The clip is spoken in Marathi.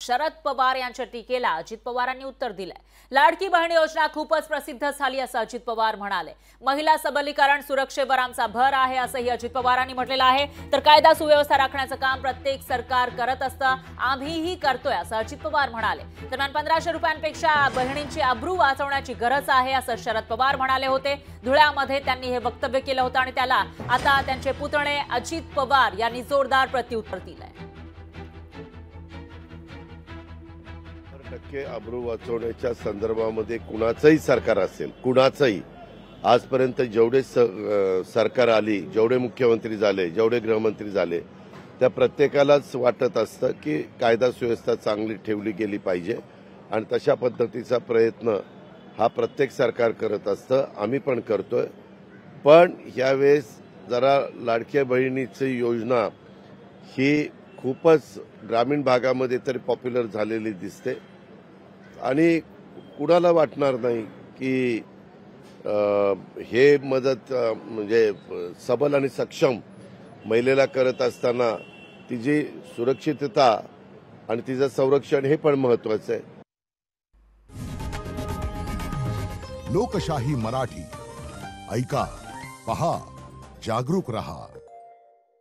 शरद पवार यांच्या टीकेला अजित पवारांनी उत्तर दिलंय। लाडकी बहीण योजना खूपच प्रसिद्ध झाली असं अजित पवार म्हणाले। महिला सबलीकरण सुरक्षेवर आमचा भर आहे असंही अजित पवारांनी म्हटलेलं आहे। तर कायदा सुव्यवस्था राखण्याचं काम प्रत्येक सरकार करत असतं, आम्हीही करतोय असं अजित पवार म्हणाले। दरम्यान 1500 रुपयांपेक्षा बहिणींची अब्रू वाचवण्याची गरज आहे असं शरद पवार म्हणाले होते। धुळ्यामध्ये त्यांनी हे वक्तव्य केलं होतं आणि त्याला आता त्यांचे पुतणे अजित पवार यांनी जोरदार प्रत्युत्तर दिलंय। टक्के अब्रू वाचवण्याच्या संदर्भामध्ये कुणाचंही सरकार असेल, कुणाचंही आजपर्यंत जेवढे सरकार आली, जेवढे मुख्यमंत्री झाले, जेवढे गृहमंत्री झाले, त्या प्रत्येकालाच वाटत असतं की कायदा सुव्यवस्था चांगली ठेवली गेली पाहिजे आणि तशा पद्धतीचा प्रयत्न हा प्रत्येक सरकार करत असतं, आम्ही पण करतोय। पण यावेळेस जरा लाडक्या बहिणीची योजना ही खूपच ग्रामीण भागामध्ये तरी पॉप्युलर झालेली दिसते आणि कुणाला वाटणार नाही की हे मदत म्हणजे सबल आणि सक्षम महिलेला करत असताना तिची सुरक्षितता आणि तिचं संरक्षण हे पण महत्त्वाचं आहे। लोकशाही मराठी ऐका, पहा, जागरूक रहा।